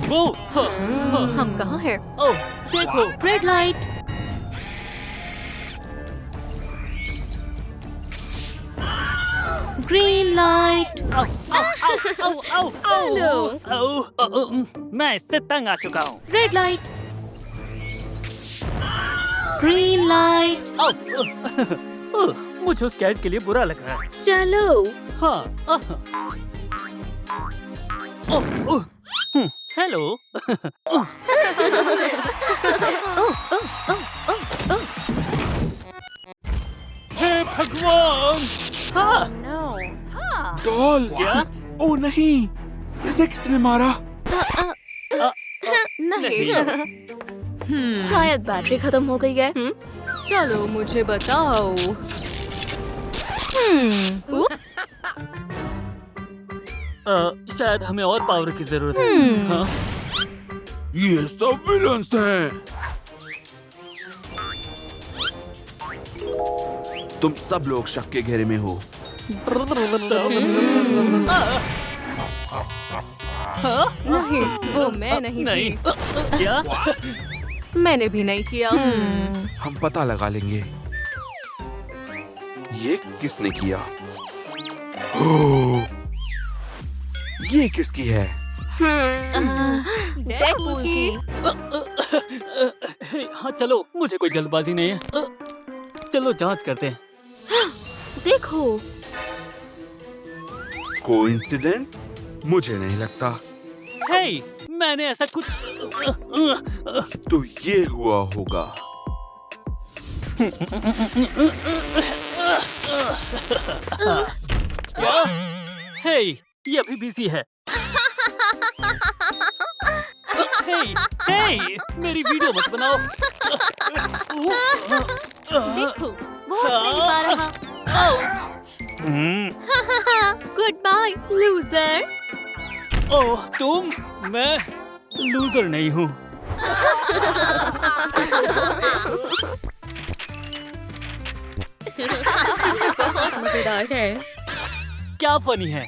वो हम कहाँ हैं? ओह देखो। Red light. Green light. चलो। मैं इससे तंग आ चुका हूँ। Red light. Green light. मुझे उस कैट के लिए बुरा लग रहा है। चलो। हाँ। हेलो। हे भगवान। हाँ। डॉल। क्या? ओ नहीं, इसे किसने मारा? नहीं। शायद बैटरी खत्म हो गई है। चलो मुझे बताओ। शायद हमें और पावर की जरूरत है। हाँ? ये सब विलन्स हैं। तुम सब लोग शक के घेरे में हो। नहीं, वो मैं नहीं नहीं। थी। क्या? मैंने भी नहीं किया। हम पता लगा लेंगे ये किसने किया। ओह, ये किसकी है? डेडपूल की। हाँ चलो, मुझे कोई जल्दबाजी नहीं है। चलो जांच करते हैं। देखो। कोइंसिडेंस? मुझे नहीं लगता। हे, मैंने ऐसा कुछ। तो ये हुआ होगा। क्या? हे, ये अभी बिजी है। हे, हे, मेरी वीडियो मत बनाओ। देखो, बहुत नहीं पा रहा। Good bye loser. ओह तुम? मैं लूजर नहीं हूँ। बहुत मजेदार है। क्या फनी है?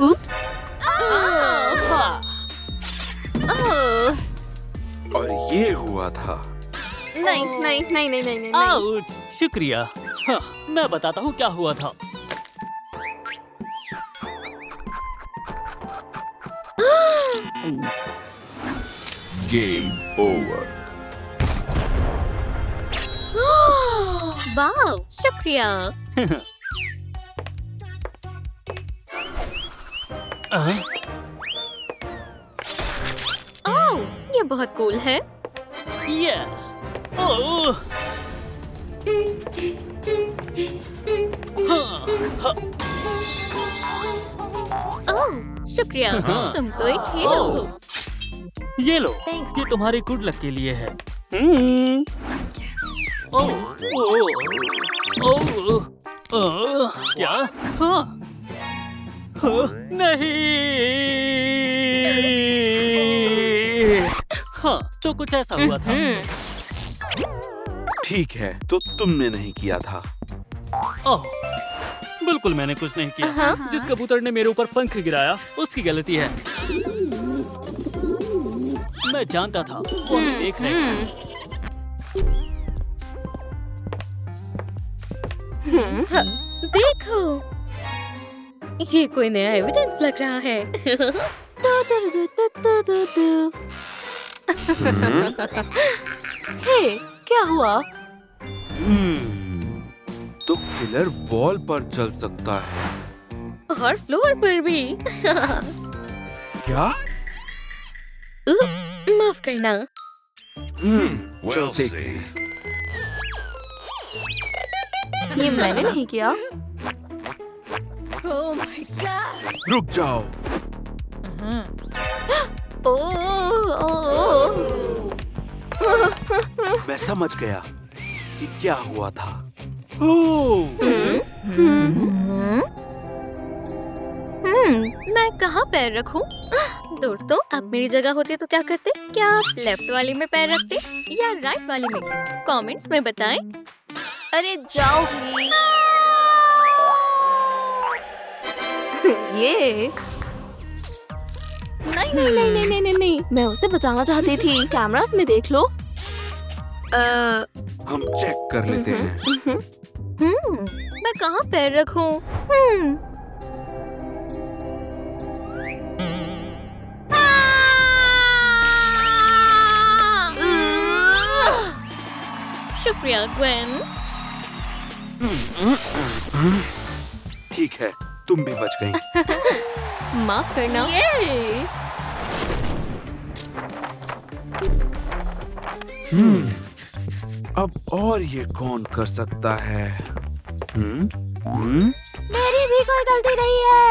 उप्स। और ये हुआ था। नहीं नहीं नहीं नहीं नहीं नहीं। आउच, शुक्रिया। हाँ, मैं बताता हूँ क्या हुआ था। Game over. वाह, शुक्रिया। ओह, ये बहुत कूल है। ये ओह ओह, शुक्रिया। हाँ। तुम तो एक हीरो हो। ये लो, Thanks. ये तुम्हारे गुड लक के लिए है। ओह ओह ओह क्या? हाँ हाँ, नहीं। हाँ, तो कुछ ऐसा हुआ था। ठीक है, तो तुमने नहीं किया था। ओह, बिल्कुल मैंने कुछ नहीं किया। जिस कबूतर ने मेरे ऊपर पंख गिराया, उसकी गलती है। मैं जानता था वो हमें देख रहे हैं। देखो, ये कोई नया एविडेंस लग रहा है। हे, क्या हुआ? तो किलर वॉल पर चल सकता है। और फ्लोर पर भी। क्या? माफ करना। चलते। ये मैंने नहीं किया। रुक जाओ। मैं समझ गया कि क्या हुआ था। मैं कहाँ पैर रखूं? दोस्तों, आप मेरी जगह होते तो क्या करते? क्या आप लेफ्ट वाली में पैर रखते या राइट वाली में? कमेंट्स में बताएं। अरे जाओ भी। ये नहीं नहीं नहीं नहीं नहीं नहीं नहीं, मैं उसे बचाना चाहती थी। कैमरास में देख लो। हम चेक कर लेते हैं। मैं कहाँ पैर रखूं? शुक्रिया ग्वेन। ठीक है, तुम भी बच गई। माफ करना। ये अब और ये कौन कर सकता है? मेरी भी कोई गलती नहीं है।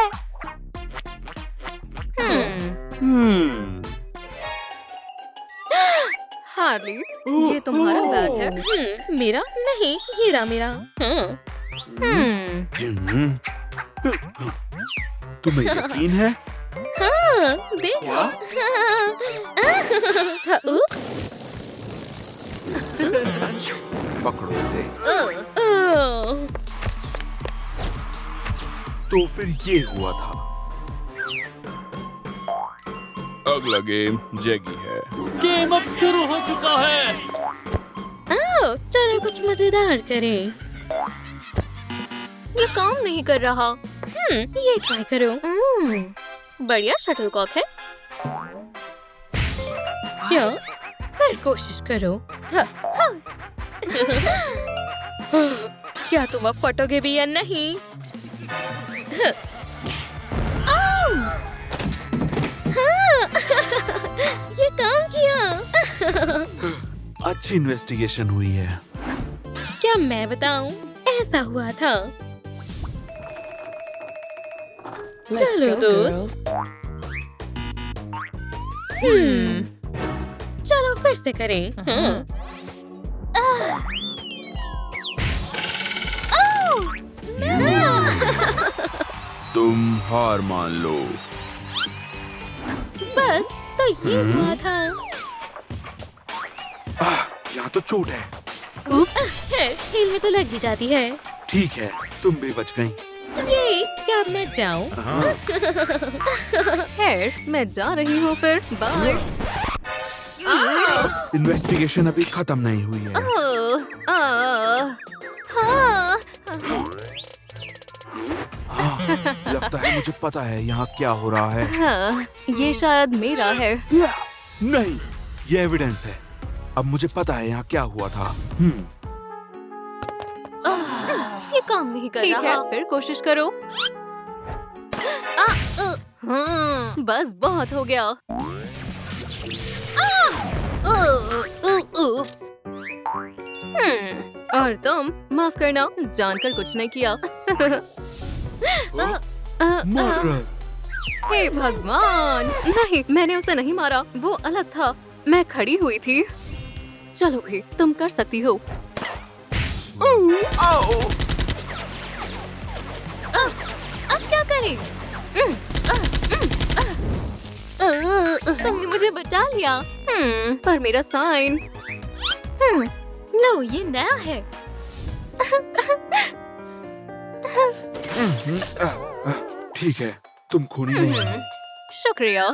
हार्ली, ये तुम्हारा बैट है। मेरा नहीं, हीरा मेरा। तुम्हें यकीन है? हाँ, देख। क्या? पकड़ो इसे। तो फिर ये हुआ था। अगला गेम जैगी है। गेम अब शुरू हो चुका है। चलो कुछ मजेदार करें। ये काम नहीं कर रहा। ये ट्राई करो। बढ़िया शटलकॉक है। क्या? फिर कोशिश करो। क्या तुम अब फटोगे भी या नहीं? ये काम किया। अच्छी इन्वेस्टिगेशन हुई है। क्या मैं बताऊं? ऐसा हुआ था। चलो दोस्त। चलो फिर से करें। तुम हार मान लो। बस तो ये हुआ था। यहाँ तो चोट है। हील में तो लग भी जाती है। ठीक है, तुम भी बच गई। ये क्या अब मैं जाऊं? खैर, मैं जा रही हूँ फिर। बाय। इन्वेस्टिगेशन अभी खत्म नहीं हुई है। लगता है मुझे पता है यहाँ क्या हो रहा है। ये शायद मेरा है। नहीं, ये एविडेंस है। अब मुझे पता है यहाँ क्या हुआ था। ये काम नहीं कर रहा। ठीक है, फिर कोशिश करो। बस बहुत हो गया। और तुम माफ करना, जानकर कुछ नहीं किया। मर्डर। हे भगवान! नहीं, मैंने उसे नहीं मारा। वो अलग था। मैं खड़ी हुई थी। चलो भी, तुम कर सकती हो। अब क्या करें? तुमने मुझे बचा लिया। पर मेरा साइन। लो, ये नया है। ठीक है, तुम खूनी नहीं हो। शुक्रिया।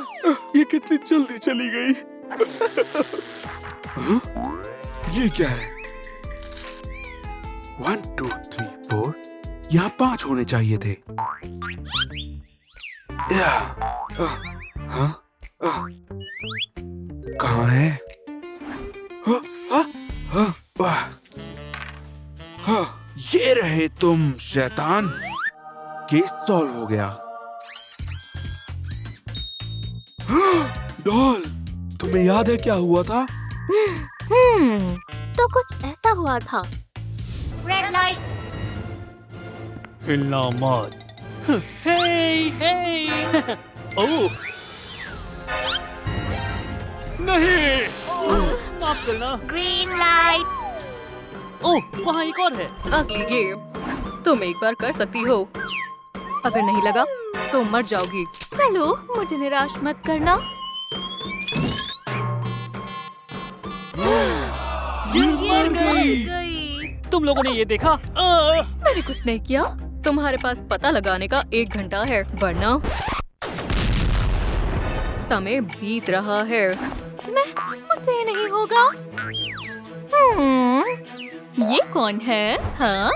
ये कितनी जल्दी चली गई। ये क्या है? 1 2 3 4। यहाँ 5 होने चाहिए थे। कहाँ है? ये रहे तुम शैतान। केस सॉल्व हो गया। डॉल, तुम्हें याद है क्या हुआ था? तो कुछ ऐसा हुआ था। Red light. हिलना मत। हे ओह नहीं। माफ करना। Green light. ओह, वहाँ एक और है। अगली गेम तुम एक बार कर सकती हो। अगर नहीं लगा तो मर जाओगी। हेलो, मुझे निराश मत करना। ये मर गई। गई। तुम लोगों ने ये देखा? मैंने कुछ नहीं किया। तुम्हारे पास पता लगाने का 1 घंटा है, वरना समय बीत रहा है। मुझसे ये नहीं होगा। ये कौन है? हाँ?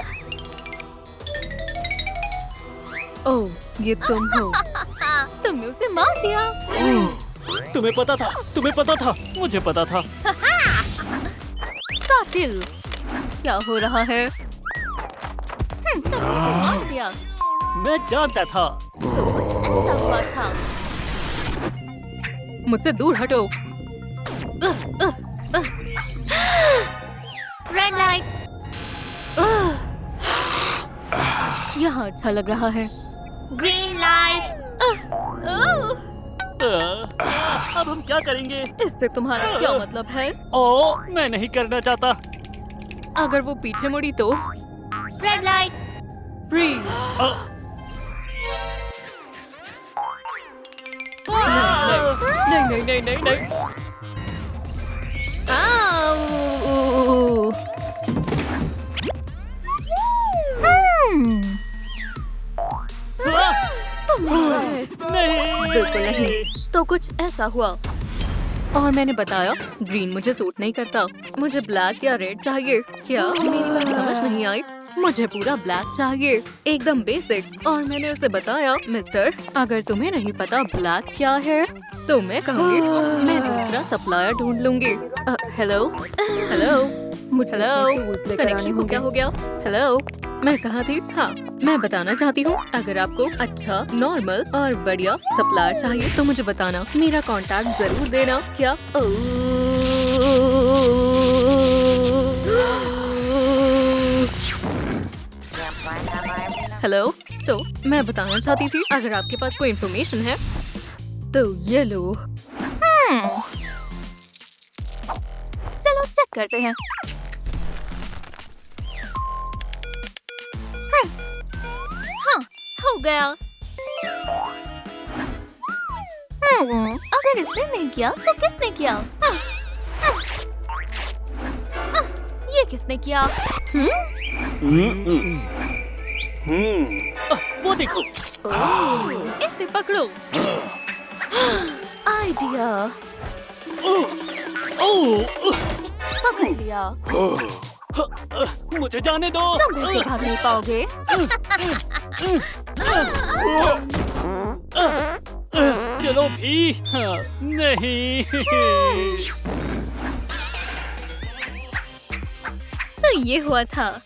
ओह, ये तुम हो। तुमने उसे मार दिया। तुम्हें पता था, तुम्हें पता था, मुझे पता था। कातिल, क्या हो रहा है? तुमने उसे मार दिया। मैं जानता था। ऐसा हुआ था। मुझसे दूर हटो। Red light. यहाँ अच्छा लग रहा है। Green light. अब हम क्या करेंगे? इससे तुम्हारा क्या मतलब है? ओ, मैं नहीं करना चाहता। अगर वो पीछे मुड़ी तो? Red light. फ्रीज। नहीं नहीं नहीं नहीं नहीं। आऊ। नहीं, बिल्कुल नहीं। तो कुछ ऐसा हुआ और मैंने बताया ग्रीन मुझे सूट नहीं करता। मुझे ब्लैक या रेड चाहिए। क्या मेरी बात समझ नहीं आई? मुझे पूरा ब्लैक चाहिए, एकदम बेसिक। और मैंने उसे बताया, मिस्टर, अगर तुम्हें नहीं पता ब्लैक क्या है तो मैं कहूँगी मैं दूसरा सप्लायर ढूंढ लूंगी। हेलो हेलो हेलो, कनेक्शन को क्या हो गया? हेलो, मैं कहाँ थी? हाँ, मैं बताना चाहती हूँ, अगर आपको अच्छा, नॉर्मल और बढ़िया सप्लायर चाहिए तो मुझे बताना, मेरा कांटेक्ट जरूर देना। क्या? हेलो, तो मैं बताना चाहती थी, अगर आपके पास कोई इन्फॉर्मेशन है तो ये लो। चलो चेक करते हैं। हाँ, हो गया। अगर इसने नहीं किया तो किसने किया? ये किसने किया? वो देखो। इसे पकड़ो। आइडिया, पकड़ लिया। मुझे जाने दो। तुम इससे भाग नहीं पाओगे। चलो भी। नहीं। तो ये हुआ था।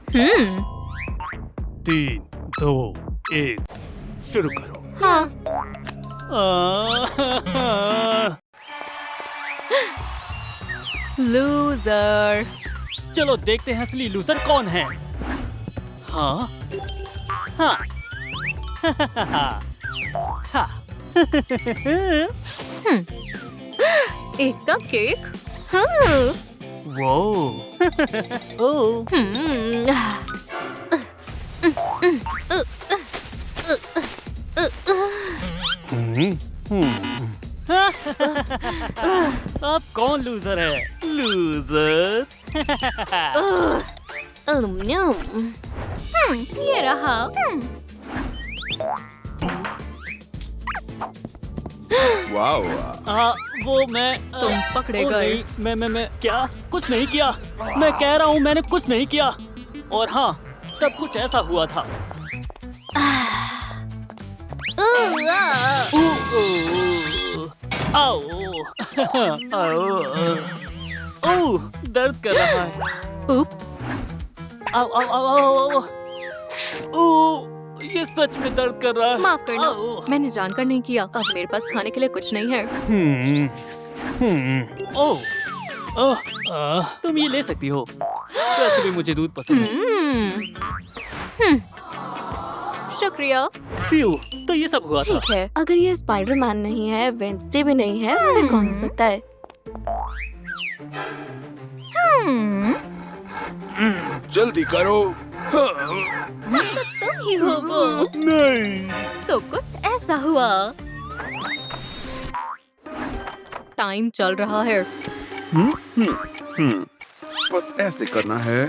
हम्म, 3, 2, 1 शुरू करो। हाँ। लूजर। चलो देखते हैं असली लूजर कौन है। हाँ हाँ हाँ। एक कप केक। हाँ। वो ओ हम्म, अब कौन लूजर है? लूजर। ये रहा। वाओ, वो मैं तुम पकड़े ओ गए। नहीं, मैं क्या? कुछ नहीं किया। मैं कह रहा हूँ मैंने कुछ नहीं किया। और हाँ, तब कुछ ऐसा हुआ था। आओ, आओ, दर्द कर रहा है। उप्स, आओ, आओ, आओ, आओ, आओ, ये सच में दर्द कर रहा है। माफ करना, आओ। मैंने जानकर नहीं किया। अब मेरे पास खाने के लिए कुछ नहीं है। ओह, तुम ये ले सकती हो। वैसे भी मुझे दूध पसंद है। हम्म, शुक्रिया। प्यू, तो ये सब हुआ था। ठीक है, अगर ये स्पाइडरमैन नहीं है, वेंसडे भी नहीं है, फिर कौन हो सकता है? जल्दी करो। तो नहीं हो वो। नहीं। तो कुछ ऐसा हुआ। टाइम चल रहा है। बस ऐसे करना है।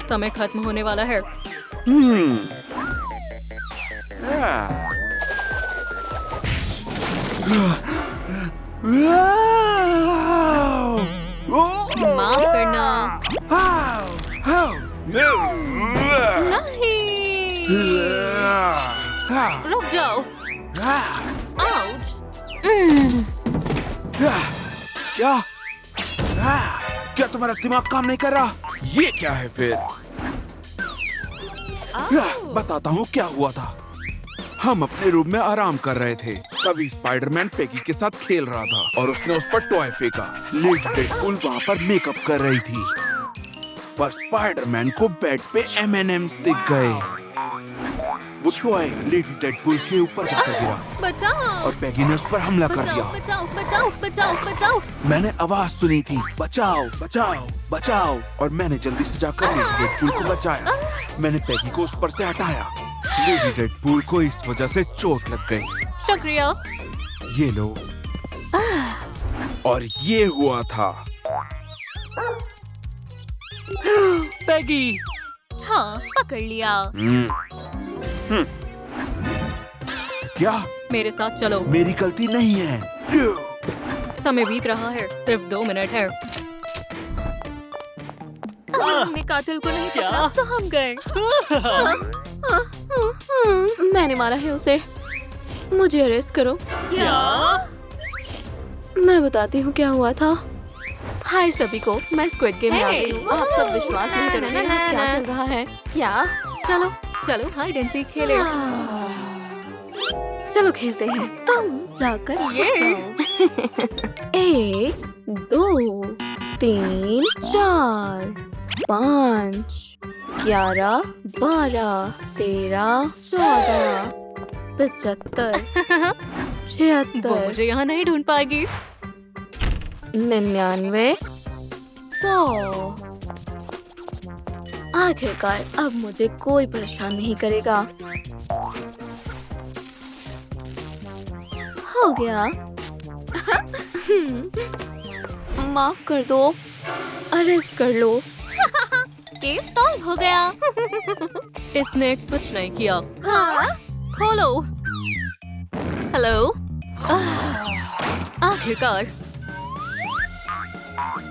समय खत्म होने वाला है। माफ करना। नहीं, रुक जाओ। आउच। क्या? क्या तुम्हारा दिमाग काम नहीं कर रहा? ये क्या है फिर? बताता हूँ क्या हुआ था। हम अपने रूम में आराम कर रहे थे, तभी स्पाइडरमैन पेगी के साथ खेल रहा था और उसने उस पर टॉय फेंका। लेडी डेडपूल वहाँ पर मेकअप कर रही थी, पर स्पाइडरमैन को बेड पे M&M's दिख गए। वो टॉय लेडी डेडपूल के ऊपर जाकर गिरा बचाओ। और पेगी ने उस पर हमला कर दिया। बचाओ, बचाओ, बचाओ, बचाओ। मैंने आवाज सुनी थी, बचाओ, बचाओ, बचाओ, और मैंने जल्दी से जाकर लेडी डेडपूल को बचाया। मैंने पेगी को उस पर से हटाया। लेडी डेडपूल को इस वजह से चोट लग गई। शुक्रिया। ये लो। और ये हुआ था। पैगी। हाँ, पकड़ लिया। क्या? मेरे साथ चलो। मेरी गलती नहीं है। समय बीत रहा है, सिर्फ 2 मिनट है। हमने कातिल को नहीं क्या? पकड़ा तो हम गए। मैंने मारा है उसे। मुझे अरेस्ट करो। क्या? मैं बताती हूँ क्या हुआ था। हाय सभी को, मैं स्क्विड गेम में आ गई हूँ। Hey! आप सब विश्वास नहीं करोगे यहाँ क्या चल रहा है। क्या? चलो, चलो हाइड एंड सीक खेले। चलो खेलते हैं। तुम जाकर ये। 1 2 3 4 5 11 12 13 14 75 वो 76 मुझे यहाँ नहीं ढूंढ पाएगी। 99 100। आखिरकार अब मुझे कोई परेशान नहीं करेगा। हो गया। माफ कर दो, अरेस्ट कर लो। केस सॉल्व हो गया। इसने कुछ नहीं किया। हाँ? खोलो। हेलो। आखिरकार।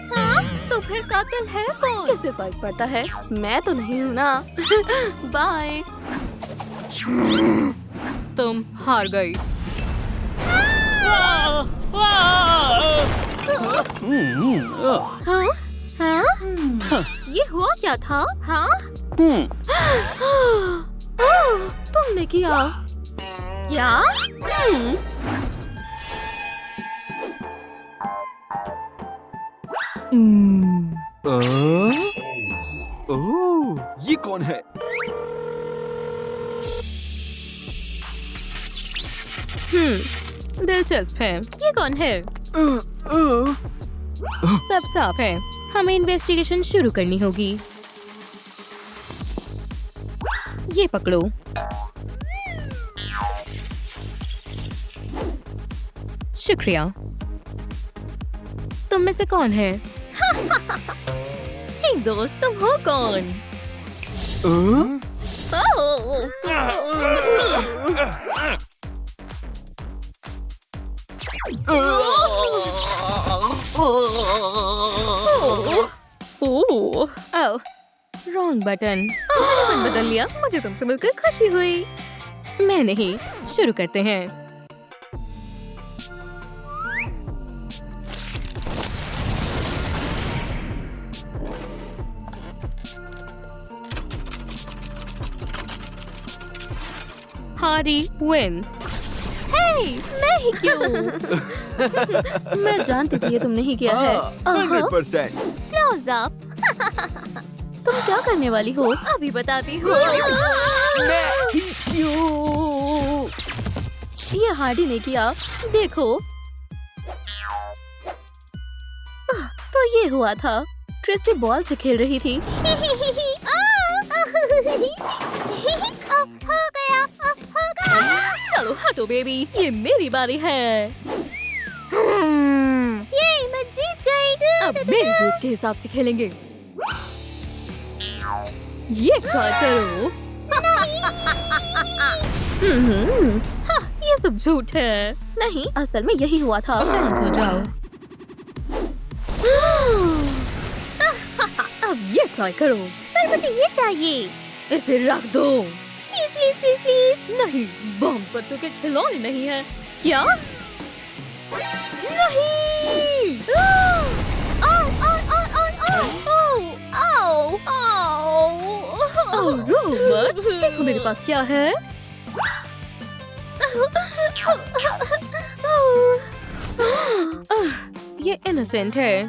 हाँ? तो फिर कातिल है कौन? किसे फर्क पड़ता है, मैं तो नहीं हूँ ना। बाय। तुम हार गई। हाँ? हाँ? ये हुआ क्या था? हाँ? ओह, तुमने किया? क्या? ओह, ये कौन है? दिलचस्प है। ये कौन है? सब साफ है। हमें इन्वेस्टिगेशन शुरू करनी होगी। ये पकड़ो। शुक्रिया। तुम में से कौन है? हे दोस्त, तुम हो कौन? Wrong button. मैंने बदल लिया। मुझे तुमसे मिलकर खुशी हुई। मैं नहीं। शुरू करते हैं। हारी विन। मैं ही क्यों? मैं जानती थी ये तुम नहीं किया है। 100%। Close up. तुम क्या करने वाली हो? अभी बताती हूँ। ये हार्डी ने किया। देखो। ये हुआ था। क्रिस्टी बॉल से खेल रही थी। हो गया। चलो हटो बेबी, ये मेरी बारी है। ये मैं जीत गई। अब मेरे रूल के हिसाब से खेलेंगे। ये ट्राई करो। हाँ, ये सब झूठ है। नहीं, असल में यही हुआ था। शांत हो जाओ। अब ये ट्राई करो। पर मुझे ये चाहिए। इसे रख दो। Please please please please. नहीं, बम बच्चों के खिलौने नहीं है क्या? नहीं। रोबोट, देखो मेरे पास क्या है। ये इनोसेंट है।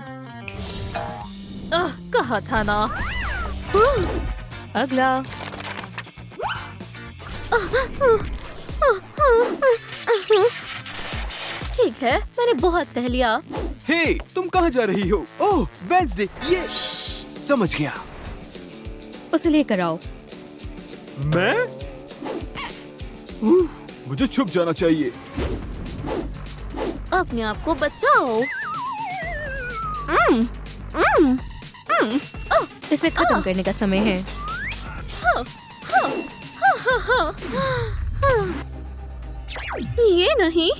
कहा था ना। अगला। ठीक है, मैंने बहुत सह लिया। हे, तुम कहाँ जा रही हो? ओह, वेंसडे, ये समझ गया। उसे लेकर आओ। मैं? मुझे छुप जाना चाहिए। अपने आप को बचाओ। इसे खत्म करने का समय है। ये नहीं।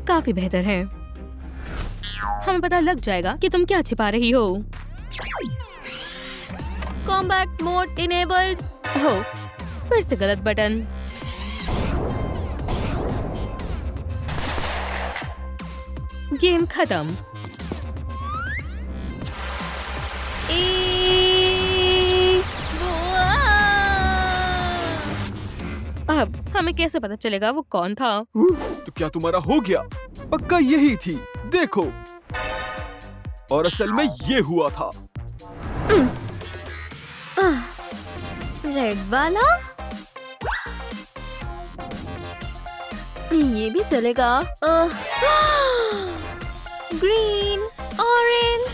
काफी बेहतर है। हमें पता लग जाएगा कि तुम क्या छिपा रही हो। Combat mode enabled. हो, फिर से गलत बटन। गेम खत्म। अब हमें कैसे पता चलेगा वो कौन था? तो क्या तुम्हारा हो गया? पक्का यही थी। देखो, और असल में ये हुआ था। रेड वाला। ये भी चलेगा। Green, orange.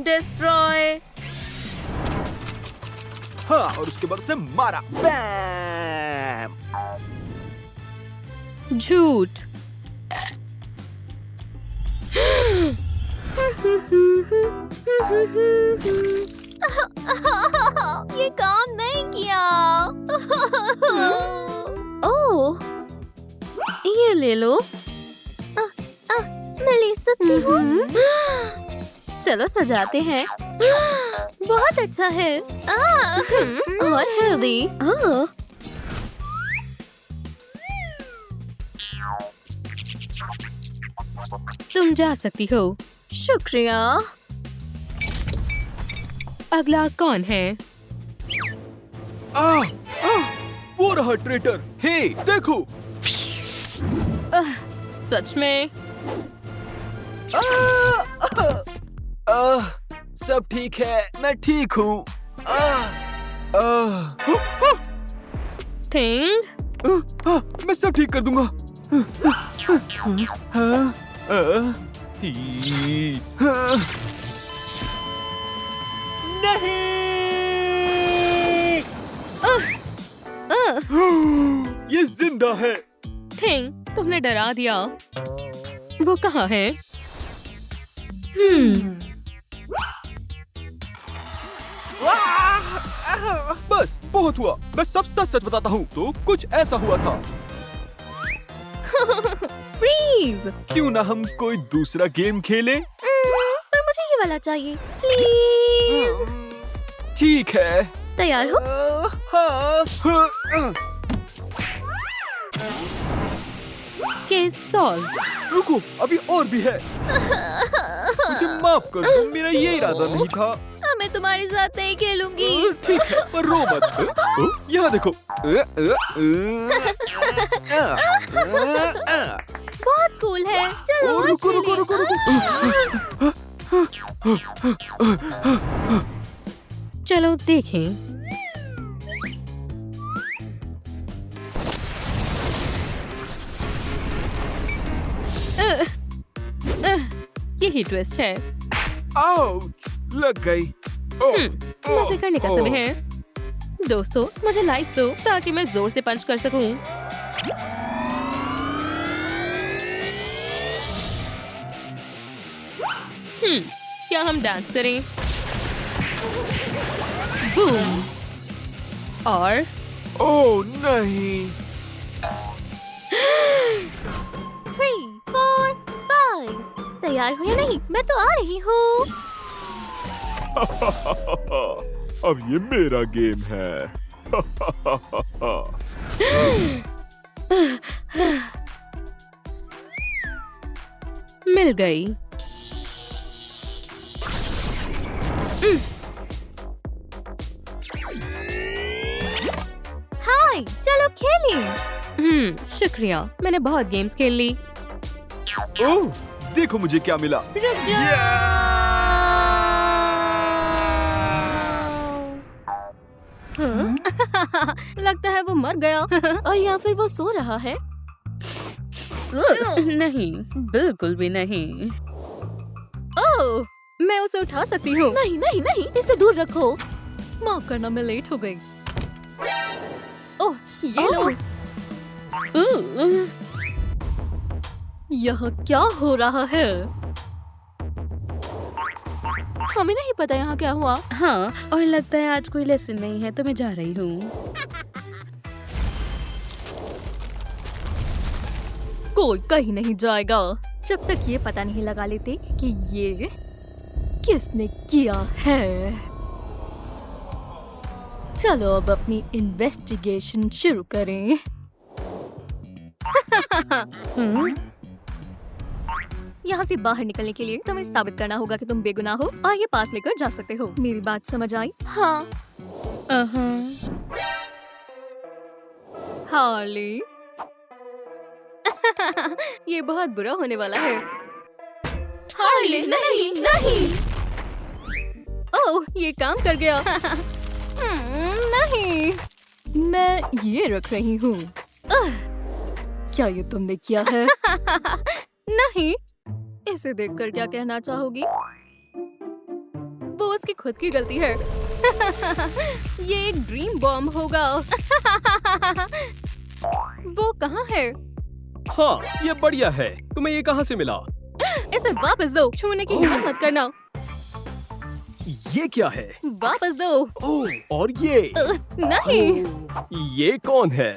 डिस्ट्रॉय। हाँ, और उसके बाद उसे मारा। बैम! झूठ। ये काम नहीं किया। ओह, ये ले लो। मैं ले सकती हूँ। चलो सजाते हैं। बहुत अच्छा है। और हेल्दी। तुम जा सकती हो। शुक्रिया। अगला कौन है? वो रहा ट्रेटर। हे, देखो। सच में? सब ठीक है, मैं ठीक हूँ। थिंग? मैं सब ठीक कर दूंगा। नहीं! ये जिंदा है। थिंग, तुमने डरा दिया। वो कहाँ है? बस बहुत हुआ। मैं सब सच सच बताता हूँ। तो कुछ ऐसा हुआ था। फ्रीज। क्यों ना हम कोई दूसरा गेम खेलें? पर मुझे ये वाला चाहिए, प्लीज। ठीक है। तैयार हो? हाँ। Case solve. रुको, अभी और भी है। मुझे माफ कर दो, मेरा ये इरादा नहीं था। मैं तुम्हारे साथ नहीं खेलूंगी। ठीक है, पर रो मत। यहाँ देखो। बहुत कूल है। चलो रुको रुको रुको रुको। चलो देखें। यही ट्विस्ट है। आउच! लग गई। ओह, मजे करने का समय है। दोस्तों, मुझे लाइक्स दो ताकि मैं जोर से पंच कर सकूं। क्या हम डांस करें? बूम! और ओह नहीं। 3, 4, 5 तैयार हो या नहीं? मैं तो आ रही हूँ। अब ये मेरा गेम है। मिल गई। हाय, चलो खेलें। शुक्रिया, मैंने बहुत गेम्स खेल ली। ओह, देखो मुझे क्या मिला। रुक लगता है वो मर गया। और या फिर वो सो रहा है। नहीं, बिल्कुल भी नहीं। ओह, मैं उसे उठा सकती हूँ। नहीं नहीं नहीं, इसे दूर रखो। माफ करना, मैं लेट हो गई। ओह, ये लो। यह क्या हो रहा है? हमें नहीं पता यहाँ क्या हुआ। हाँ, और लगता है आज कोई लेसन नहीं है तो मैं जा रही हूँ। कोई कहीं नहीं जाएगा जब तक ये पता नहीं लगा लेते कि ये किसने किया है। चलो अब अपनी इन्वेस्टिगेशन शुरू करें। यहाँ से बाहर निकलने के लिए तुम्हें साबित करना होगा कि तुम बेगुनाह हो और ये पास लेकर जा सकते हो। मेरी बात समझ आई? हाँ। हार्ली। ये बहुत बुरा होने वाला है। हार्ली नहीं नहीं। ओह, ये काम कर गया। नहीं, मैं ये रख रही हूँ। क्या ये तुमने किया है? नहीं, इसे देखकर क्या कहना चाहोगी? वो उसकी खुद की गलती है। ये एक ड्रीम बॉम्ब होगा। वो कहाँ है? हाँ, ये बढ़िया है। तुम्हें ये कहाँ से मिला? इसे वापस दो। छूने की हिम्मत मत करना। ये क्या है? वापस दो। ओह, और ये? नहीं। ये कौन है?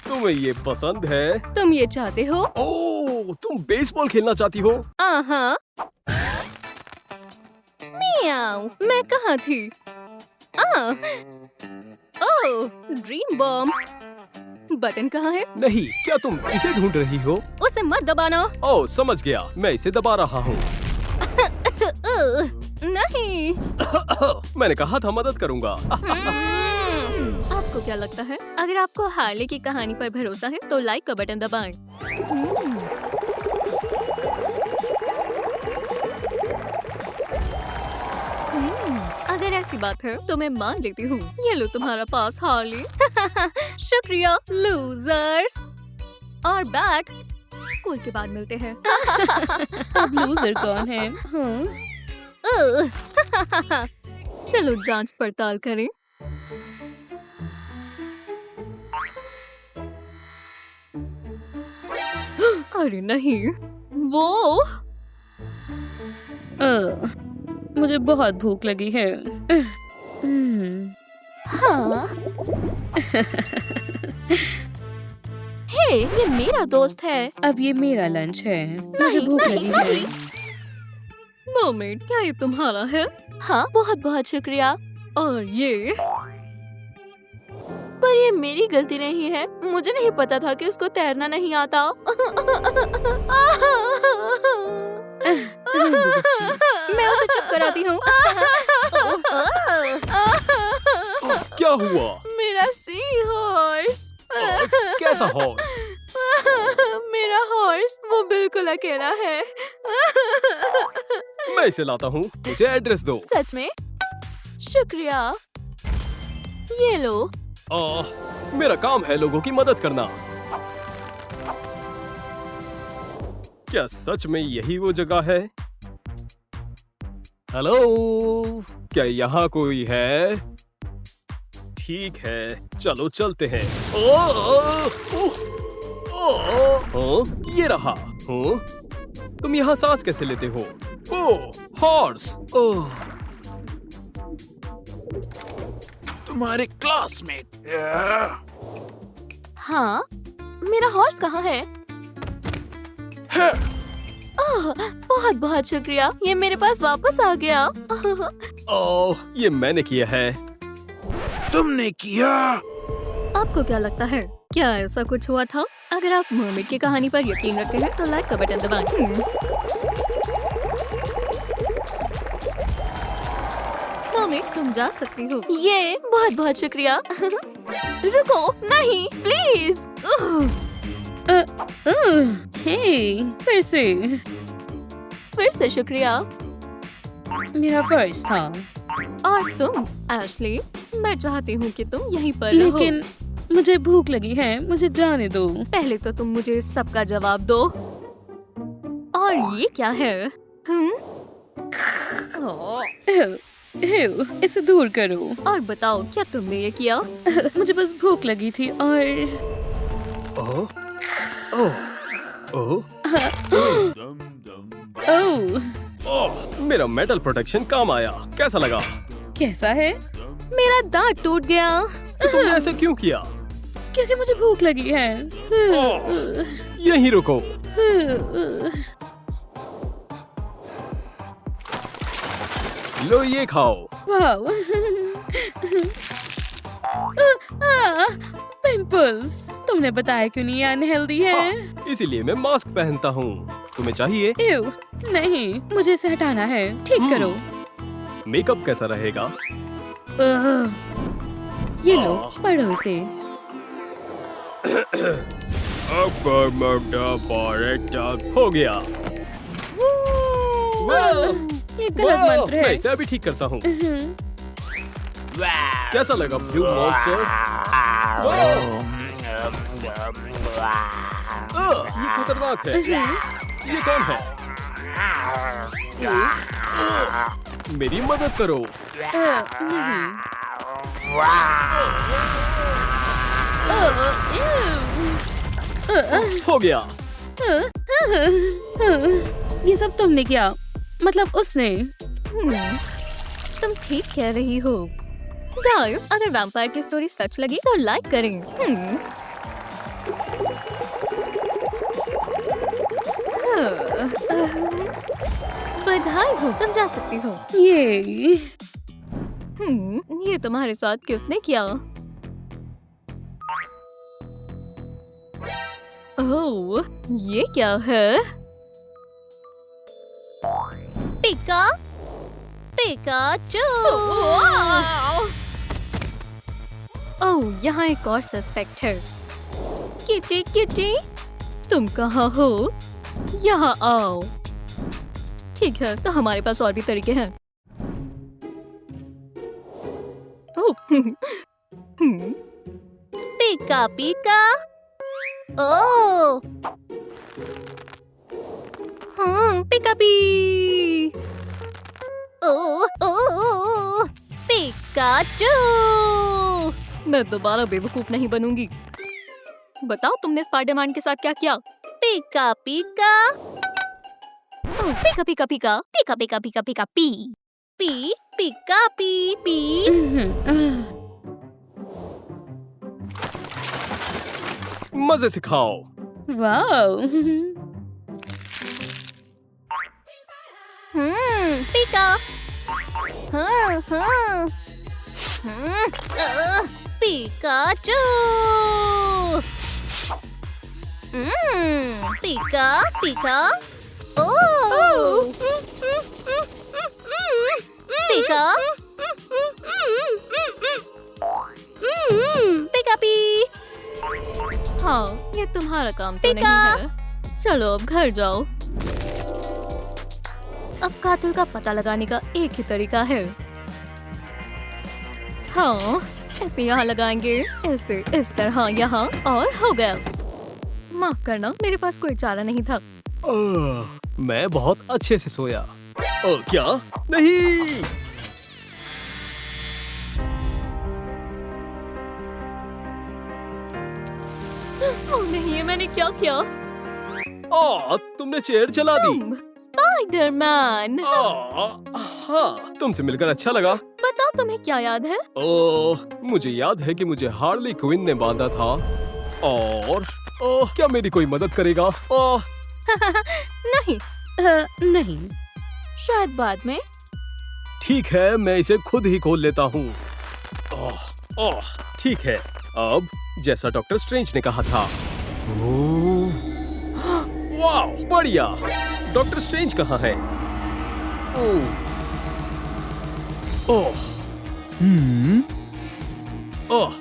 तुम्हें ये पसंद है? तुम ये चाहते हो? ओह, तुम बेसबॉल खेलना चाहती हो? हाँ। मियाऊ, मैं कहाँ थी? ओह, ड्रीम बॉम्ब। बटन कहाँ है? नहीं, क्या तुम इसे ढूंढ रही हो? उसे मत दबाना। ओह, समझ गया। मैं इसे दबा रहा हूँ। नहीं। मैंने कहा था मदद करूँगा। आपको क्या लगता है? अगर आपको हार्ले की कहानी पर भरोसा है तो लाइक का बटन दबाएं। अगर ऐसी बात है तो मैं मान लेती हूँ। ये लो तुम्हारा पास हार्ले। शुक्रिया लूजर्स। और बैट स्कूल के बाद मिलते हैं। अब लूजर कौन है? चलो जांच पड़ताल करें। अरे नहीं, वो मुझे बहुत भूख लगी है। हाँ। हे, ये मेरा दोस्त है। अब ये मेरा लंच है। मुझे नहीं, भूख नहीं, लगी नहीं। है। मर्मेड, क्या ये तुम्हारा है? हाँ, बहुत बहुत शुक्रिया। और ये? पर ये मेरी गलती नहीं है। मुझे नहीं पता था कि उसको तैरना नहीं आता। मैं उसे चुप कराती हूँ। क्या हुआ? मेरा सी हॉर्स। कैसा हॉर्स? मेरा हॉर्स, वो बिल्कुल अकेला है। मैं इसे लाता हूँ। मुझे एड्रेस दो। सच में? शुक्रिया। ये लो। मेरा काम है लोगों की मदद करना। क्या सच में यही वो जगह है? हेलो। क्या यहाँ कोई है? ठीक है, चलो चलते हैं। हाँ, ये रहा। हाँ, तुम यहाँ सांस कैसे लेते हो? ओह, हॉर्स। ओह, तुम्हारे क्लासमेट। हाँ, मेरा हॉर्स कहाँ है? ओह, बहुत बहुत शुक्रिया, ये मेरे पास वापस आ गया। ओह, ये मैंने किया है। तुमने किया? आपको क्या लगता है, क्या ऐसा कुछ हुआ था? अगर आप मर्मेड की कहानी पर यकीन रखते हैं तो लाइक का बटन दबाएं। मर्मेड, तुम जा सकती हो। ये बहुत बहुत शुक्रिया। रुको, नहीं, प्लीज। हे, फिर से शुक्रिया। मेरा फर्ज था, और तुम एशली, मैं चाहती हूँ कि तुम यहीं पर रहो। लेकिन मुझे भूख लगी है, मुझे जाने दो। पहले तो तुम मुझे सबका जवाब दो। और ये क्या है? इसे दूर करो। और बताओ, क्या तुमने ये किया? मुझे बस भूख लगी थी और ओह, ओह, ओह, ओह, ओह, मेरा मेटल प्रोटेक्शन काम आया। कैसा लगा? कैसा है? मेरा दांत टूट गया। तो तुमने ऐसे क्यों किया? क्योंकि मुझे भूख लगी है। यहीं रुको। लो, ये खाओ। वाओ। पिंपल्स। तुमने बताया क्यों नहीं, ये अनहेल्दी है। हाँ, इसीलिए मैं मास्क पहनता हूँ। तुम्हें चाहिए? एव, नहीं, मुझे इसे हटाना है। ठीक करो। मेकअप कैसा रहेगा? ये लो, पढ़ो इसे। हो गया। ये गलत मंत्र मैं है। इसे अभी ठीक करता हूँ। कैसा लगा ब्लू मॉन्स्टर? ये खतरनाक है। ये कौन है? मेरी मदद करो। नहीं। हो गया। ये सब तुमने किया, मतलब उसने। तुम ठीक कह रही हो। गाइस, अगर वैम्पायर की स्टोरी सच लगी तो लाइक करें। बधाई हो, तुम जा सकती हो। ये ये तुम्हारे साथ किसने किया? ओह, ये क्या है? पिका पिकाचू। ओह, यहाँ एक और सस्पेक्ट है। किटी किटी, तुम कहाँ हो? यहाँ आओ। ठीक है, तो हमारे पास और भी तरीके हैं। पिका पिका। ओ, पिका पी। ओ, पिकाचू। मैं दोबारा बेवकूफ नहीं बनूंगी। बताओ, तुमने स्पाइडरमैन के साथ क्या किया? पिका पिका। पिका पिका पिका पिका पिका पिका पिका पी पी पिका पी पी। मजे से खाओ। वाओ। पिका। पिकाचू। पिका पिका। ओ, पिका पिका पी। हाँ, ये तुम्हारा काम तो नहीं है। चलो अब घर जाओ। अब कातिल का पता लगाने का एक ही तरीका है। हाँ, ऐसे यहाँ लगाएंगे, ऐसे इस तरह यहाँ, और हो गया। माफ करना, मेरे पास कोई चारा नहीं था। मैं बहुत अच्छे से सोया। क्या? नहीं। ओह नहीं, ये मैंने क्या किया? तुमने चेयर चला दी। स्पाइडरमैन। हाँ, तुमसे मिलकर अच्छा लगा। बताओ तुम्हें क्या याद है? मुझे याद है कि मुझे हार्ली क्विन ने बांधा था। और क्या मेरी कोई मदद करेगा? नहीं, नहीं। शायद बाद में। ठीक है, मैं इसे खुद ही खोल लेता हूँ। ठीक है, अब जैसा डॉक्टर स्ट्रेंज ने कहा था। वाह, बढ़िया। डॉक्टर स्ट्रेंज कहाँ है?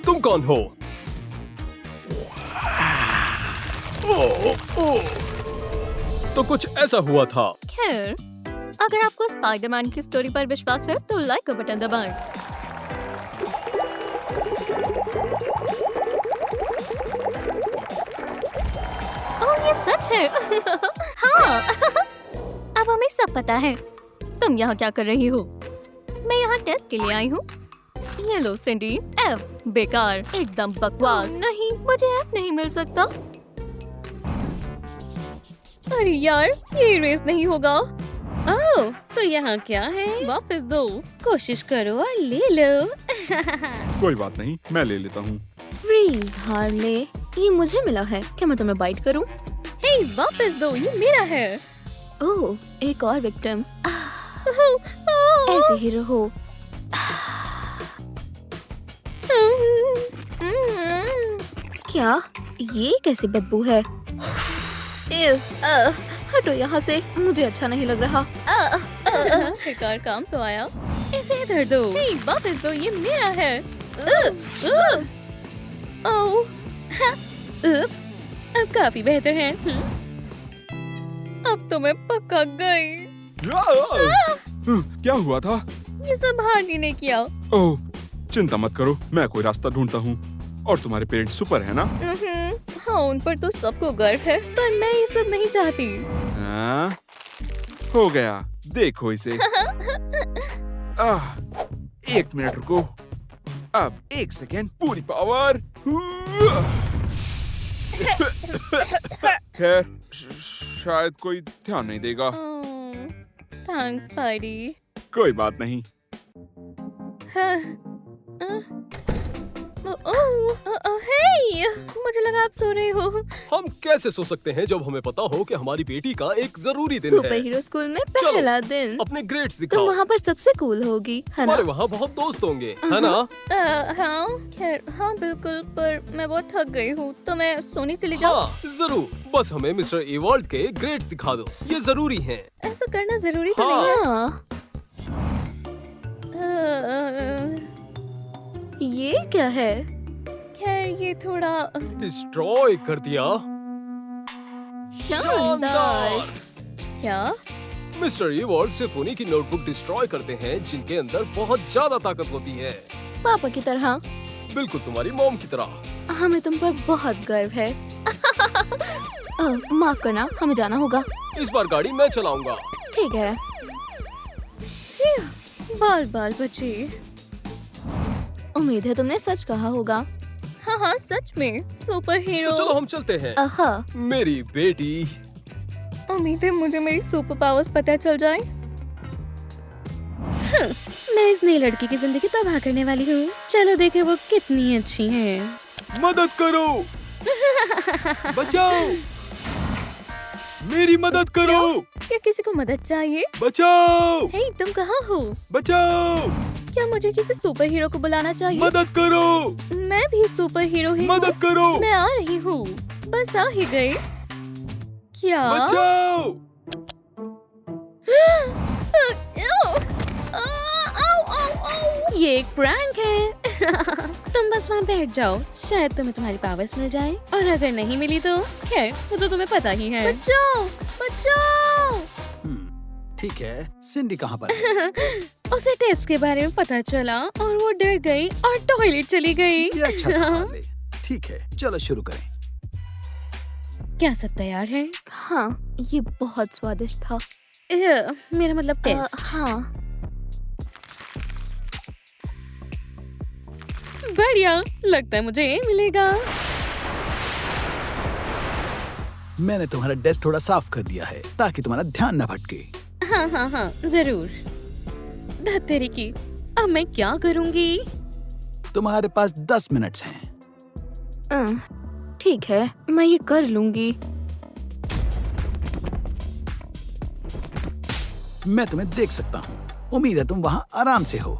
तुम कौन हो? तो कुछ ऐसा हुआ था। खैर, अगर आपको स्पाइडरमैन की स्टोरी पर विश्वास है तो लाइक का बटन दबाएं। ओह, ये सच है। हाँ। अब हमें सब पता है। तुम यहाँ क्या कर रही हो? मैं यहाँ टेस्ट के लिए आई हूँ। ये लो सिंडी, एफ बेकार, एकदम बकवास। नहीं, मुझे एफ नहीं मिल सकता। अरे यार, ये रेस नहीं होगा। ओह, तो यहाँ क्या है? वापस दो। कोशिश करो और ले लो। कोई बात नहीं, मैं ले लेता हूँ। फ्रीज हार्ले, ये मुझे मिला है। क्या मैं तुम्हें बाइट करूं? हे, वापस दो, ये मेरा है। ओह, एक और विक्टिम। ऐसे ही रहो। क्या? ये कैसी बदबू है? हटो यहाँ से, मुझे अच्छा नहीं लग रहा। बेकार काम तो आया। इसे इधर दो। हे, वापस दो, ये मेरा है। ओह, उप्स, अब काफी बेहतर है। अब तो मैं पक्का गई। क्या हुआ था? ये सब हार्ली ने किया। ओह, चिंता मत करो, मैं कोई रास्ता ढूंढता हूँ। और तुम्हारे पेरेंट्स सुपर है ना? हाँ, उन पर तो सबको गर्व है, पर मैं ये सब नहीं चाहती। हाँ? हो गया, देखो इसे। एक मिनट रुको। अब 1 सेकेंड, पूरी पावर। खैर, शायद कोई ध्यान नहीं देगा। Thanks spidey. कोई बात नहीं। हे, मुझे लगा आप सो रहे हो। हम कैसे सो सकते हैं जब हमें पता हो कि हमारी बेटी का एक जरूरी दिन सुपर है। हीरो स्कूल में पहला दिन। अपने ग्रेड्स तुम दिखाओ। वहाँ पर सबसे कूल होगी, है ना? हमारे वहाँ बहुत दोस्त होंगे, है ना? हाँ, खैर, हाँ बिल्कुल, पर मैं बहुत थक गई हूँ, तो मैं सोने चली जाऊँ। हाँ, जरूर। बस हमें मिस्टर इवॉल्ड के ग्रेड्स दिखा दो, ये जरूरी है। ऐसा करना जरूरी तो हाँ। नहीं है। ये क्या है? खैर, ये थोड़ा डिस्ट्रॉय कर दिया। शानदार। क्या? मिस्टर इवॉल्ड सिर्फ उन्हीं की नोटबुक डिस्ट्रॉय करते हैं जिनके अंदर बहुत ज्यादा ताकत होती है। पापा की तरह। बिल्कुल तुम्हारी मॉम की तरह। हमें तुम पर बहुत गर्व है। माफ करना, हमें जाना होगा। इस बार गाड़ी मैं चलाऊंगा। ठीक है। बाल बाल बचे। उम्मीद है तुमने सच कहा होगा। हाँ हाँ, सच में सुपर हीरो। तो चलो हम चलते हैं। मेरी बेटी। उम्मीद है मुझे मेरी सुपर पावर्स पता चल जाए। मैं इस नई लड़की की जिंदगी तबाह करने वाली हूँ। चलो देखे वो कितनी अच्छी है। मदद करो। बचाओ। मेरी मदद करो। क्या किसी को मदद चाहिए? बचाओ। हे, तुम कहाँ हो? बचाओ। क्या मुझे किसी सुपर हीरो को बुलाना चाहिए? मदद करो। मैं भी सुपर हीरो ही हूँ। मदद करो। मैं आ रही हूँ। बस आ ही गई। क्या? बचाओ। ये एक प्रैंक है। तुम बस वहाँ बैठ जाओ, शायद तुम्हें तुम्हारी पावर्स मिल जाए, और अगर नहीं मिली तो खैर, वो तो तुम्हें पता ही है। बचाओ, बचाओ। ठीक है, सिंडी कहाँ पर है? उसे टेस्ट के बारे में पता चला और वो डर गई और टॉयलेट चली गई। ये अच्छा था, हार्ले। ठीक है, चलो शुरू करें। क्या सब तैयार है? हाँ, ये बहुत स्वादिष्ट था। मेरा मतलब टेस्ट। हाँ। बढ़िया, लगता है मुझे ये मिलेगा। मैंने तुम्हारा डेस्क थोड़ा साफ कर दिया है ताकि तुम्हारा ध्यान न भटके। हाँ, जरूर। धत्तेरी की, अब मैं क्या करूँगी? तुम्हारे पास 10 मिनट्स हैं। ठीक है, मैं ये कर लूंगी। मैं तुम्हें देख सकता हूँ। उम्मीद है तुम वहाँ आराम से हो।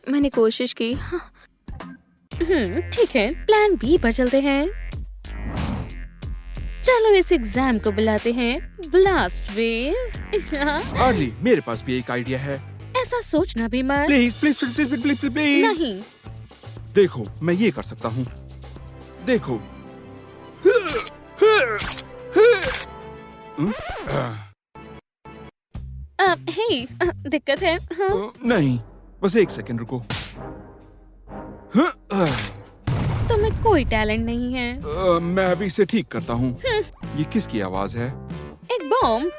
मैंने कोशिश की। ठीक है, प्लान बी पर चलते हैं। चलो इस एग्जाम को बुलाते हैं ब्लास्ट वेव। अर्ली, मेरे पास भी एक आइडिया है। ऐसा सोचना भी मत। Please please please please please please. नहीं। देखो, मैं ये कर सकता हूँ। देखो। हे, दिक्कत है? हाँ? नहीं, बस एक सेकंड रुको। तुम्हें कोई टैलेंट नहीं है। मैं अभी इसे ठीक करता हूँ। ये किसकी आवाज है? एक बॉम्ब।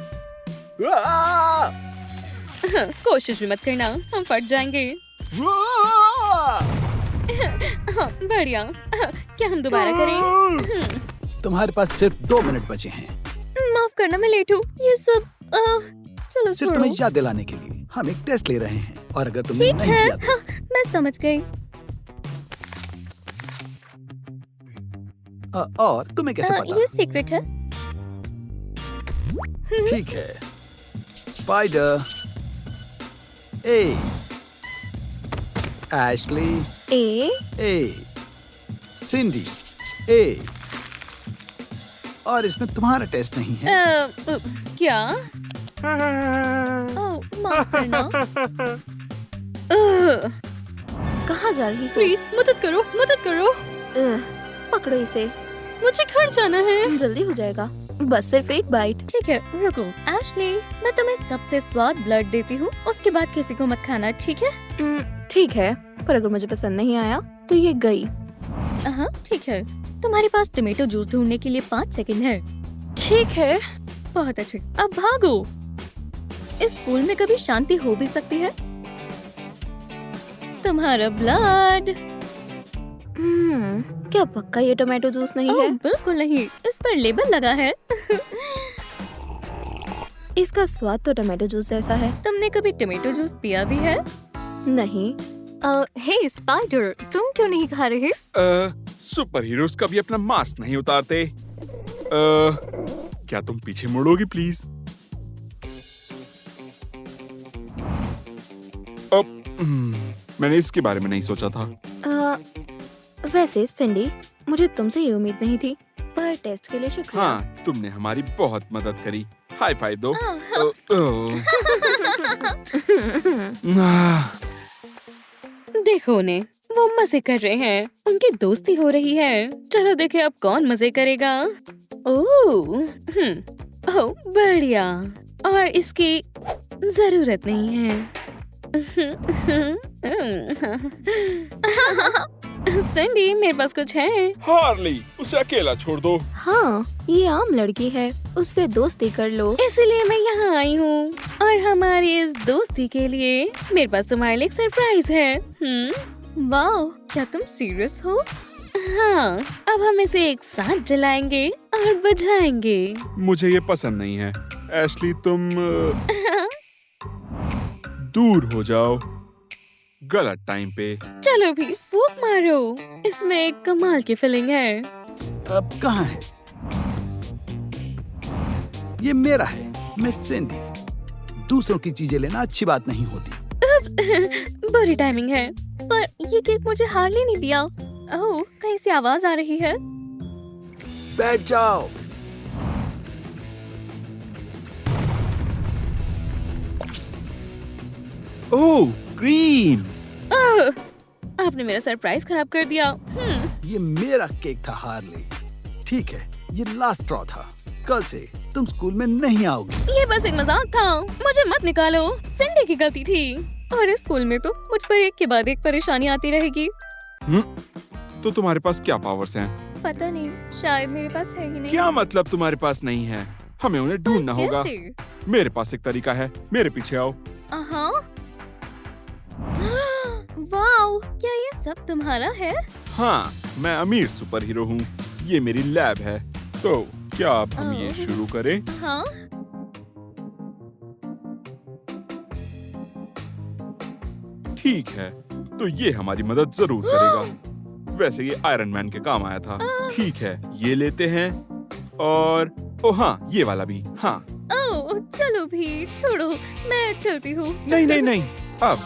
कोशिश भी मत करना, हम फट जाएंगे। बढ़िया। क्या हम दोबारा करें? तुम्हारे पास सिर्फ 2 मिनट बचे हैं। माफ करना, मैं लेट हूँ। ये सब चलो सिर्फ छोड़ो। तुम्हें याद दिलाने के लिए हम एक टेस्ट ले रहे हैं, और अगर तुमने ठीक नहीं है, किया तो हाँ, मैं समझ गई। और तुम्हें कैसे ये सीक्रेट है। पता? ठीक है। स्पाइडर ए, एशली ए, सिंडी ए, और इसमें तुम्हारा टेस्ट नहीं है। क्या? माफ करना। कहाँ जा रही हो? प्लीज मदद करो, मदद करो। पकड़ो इसे। मुझे घर जाना है। जल्दी हो जाएगा, बस सिर्फ एक बाइट। ठीक है, रुको। एशली, मैं तुम्हें सबसे स्वाद ब्लड देती हूँ, उसके बाद किसी को मत खाना, ठीक है? ठीक है, पर अगर मुझे पसंद नहीं आया तो ये गई। हाँ, ठीक है। तुम्हारे पास टमेटो जूस ढूंढने के लिए 5 सेकंड है। ठीक है। बहुत अच्छे, अब भागो। इस स्कूल में कभी शांति हो भी सकती है। तुम्हारा ब्लड। क्या पक्का ये टोमेटो जूस नहीं है? बिल्कुल नहीं, इस पर लेबल लगा है। इसका स्वाद तो टोमेटो जूस जैसा है। तुमने कभी टमेटो जूस पिया भी है? नहीं। हे स्पाइडर, तुम क्यों नहीं खा रहे? सुपर हीरोज कभी अपना मास्क नहीं उतारते। क्या तुम पीछे मुड़ोगी प्लीज? मैंने इसके बारे में नहीं सोचा था। वैसे सिंडी, मुझे तुमसे ये उम्मीद नहीं थी, पर टेस्ट के लिए शुक्रिया। हाँ, तुमने हमारी बहुत मदद करी। हाई फाइव दो। देखो उन्हें, वो मजे कर रहे हैं, उनकी दोस्ती हो रही है। चलो देखें अब कौन मजे करेगा। ओह, बढ़िया। और इसकी जरूरत नहीं है। सिंडी, मेरे पास कुछ है। हार्ली, उसे अकेला छोड़ दो। हाँ, ये आम लड़की है, उससे दोस्ती कर लो। इसीलिए मैं यहाँ आई हूँ, और हमारी इस दोस्ती के लिए मेरे पास तुम्हारे लिए एक सरप्राइज है। वाह, क्या तुम सीरियस हो? हाँ, अब हम इसे एक साथ जलाएंगे और बुझाएंगे। मुझे ये पसंद नहीं है। एशली, तुम दूर हो जाओ। गलत टाइम पे। चलो भी फूंक मारो, इसमें एक कमाल की फीलिंग है। अब कहाँ है? ये मेरा है, मैं सिंडी। दूसरों की चीजें लेना अच्छी बात नहीं होती। बुरी टाइमिंग है, पर ये केक मुझे हार्ली नहीं दिया। ओह, कहीं से आवाज आ रही है। बैठ जाओ। ओह, ग्रीन। आपने मेरा सरप्राइज खराब कर दिया। ये मेरा केक था हार्ली। ठीक है, ये लास्ट ड्रॉ था। कल से तुम स्कूल में नहीं आओगी। ये बस एक मजाक था, मुझे मत निकालो। सिंडी की गलती थी। और इस स्कूल में तो मुझ पर एक के बाद एक परेशानी आती रहेगी। तो तुम्हारे पास क्या पावर्स हैं? पता नहीं, शायद मेरे पास है ही नहीं। क्या मतलब तुम्हारे पास नहीं है? हमें उन्हें ढूंढना होगा। कैसे? मेरे पास एक तरीका है, मेरे पीछे आओ। हाँ। वाओ, क्या ये सब तुम्हारा है? हाँ, मैं अमीर सुपर हीरो हूँ। ये मेरी लैब है। तो क्या अब हम ये शुरू करें? हाँ। ठीक है, तो ये हमारी मदद जरूर करेगा। वैसे ये आयरन मैन के काम आया था। ठीक है, ये लेते हैं और ओ हाँ, ये वाला भी। हाँ। ओह, चलो भी, छोड़ो, मैं चलती हूँ। नहीं नहीं नहीं, अब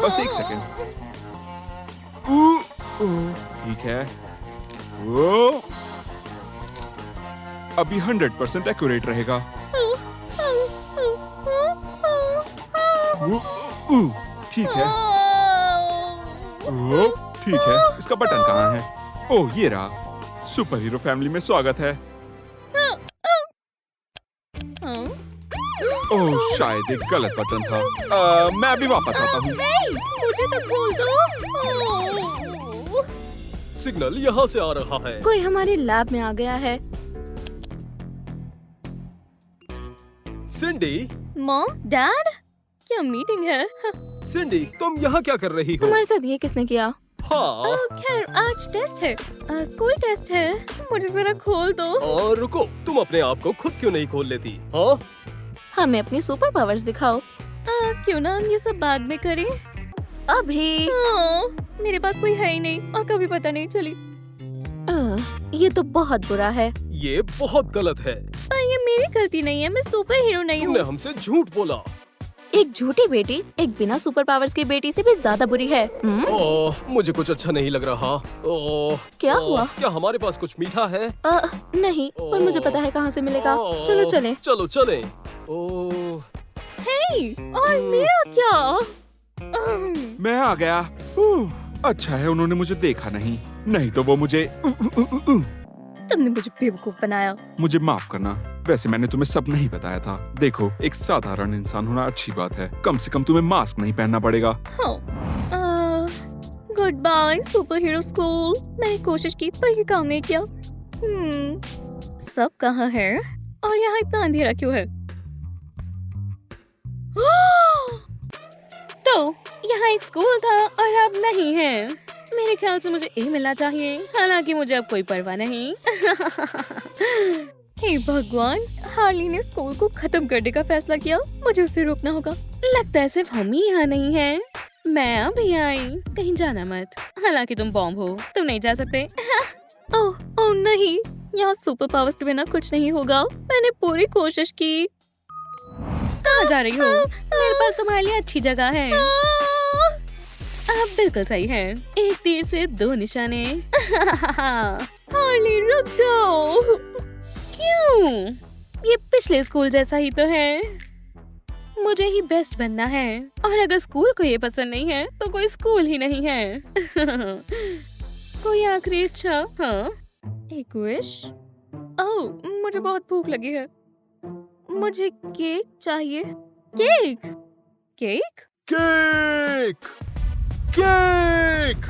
बस एक सेकंड। ठीक है। ओ, अभी 100% एक्यूरेट रहेगा। ठीक है। ओ, ठीक है, इसका बटन कहाँ है? ओह, ये रहा। सुपर हीरो फैमिली में स्वागत है। ओह, शायद एक गलत बटन था। मैं अभी वापस आता हूँ। मुझे तो खोल दो। सिग्नल यहाँ से आ रहा है। कोई हमारी लैब में आ गया है। सिंडी, मॉम, डैड, क्या मीटिंग है? सिंडी, तुम यहाँ क्या कर रही हो? तुम्हारे साथ ये किसने किया? हाँ। खैर, आज टेस्ट है, स्कूल टेस्ट है। मुझे जरा खोल दो। और रुको, तुम अपने आप को खुद क्यों नहीं खोल लेती? हाँ, हमें अपनी सुपर पावर्स दिखाओ। क्यों ना हम ये सब बाद में करें? अभी मेरे पास कोई है ही नहीं और कभी पता नहीं चली। ये तो बहुत बुरा है। ये बहुत गलत है। ये मेरी गलती नहीं है, मैं सुपर हीरो नहीं तुमने हूँ। हमसे झूठ बोला। एक झूठी बेटी एक बिना सुपर पावर्स की बेटी से भी ज्यादा बुरी है। ओह, मुझे कुछ अच्छा नहीं लग रहा। ओह, क्या हुआ? क्या हमारे पास कुछ मीठा है? नहीं, पर मुझे पता है कहाँ से मिलेगा। ओह, चलो चले। चलो चले। ओह, और मेरा क्या? मैं आ गया। अच्छा है उन्होंने मुझे देखा नहीं तो वो मुझे तुमने मुझे बेवकूफ बनाया। मुझे माफ करना। वैसे मैंने तुम्हें सब नहीं बताया था। देखो, एक साधारण इंसान होना अच्छी बात है। कम से कम तुम्हें मास्क नहीं पहनना पड़ेगा। Good by super hero school. मैंने कोशिश की पर ये काम नहीं किया। सब कहाँ है और यहाँ इतना अंधेरा क्यों है? तो यहाँ एक स्कूल था और अब नहीं है। मेरे ख्याल से मुझे ए मिलना चाहिए, हालांकि मुझे अब कोई परवाह नहीं। हे भगवान, हार्ली ने स्कूल को खत्म करने का फैसला किया। मुझे उसे रोकना होगा। लगता है सिर्फ हम ही यहाँ नहीं हैं। मैं अभी आई, कहीं जाना मत। हालांकि तुम बॉम्ब हो, तुम नहीं जा सकते। ओह नहीं, यहाँ सुपर पावर्स के बिना कुछ नहीं होगा। मैंने पूरी कोशिश की। कहाँ जा रही हो? मेरे पास तुम्हारे लिए अच्छी जगह है। आप बिल्कुल सही है। एक तीर से दो निशाने। हार्ली रुक जाओ। क्यों? ये पिछले स्कूल जैसा ही तो है। मुझे ही बेस्ट बनना है और अगर स्कूल को ये पसंद नहीं है तो कोई स्कूल ही नहीं है। कोई आखिरी इच्छा? हाँ, एक विश। ओह, मुझे बहुत भूख लगी है। मुझे केक चाहिए। केक? केक? Cake cake.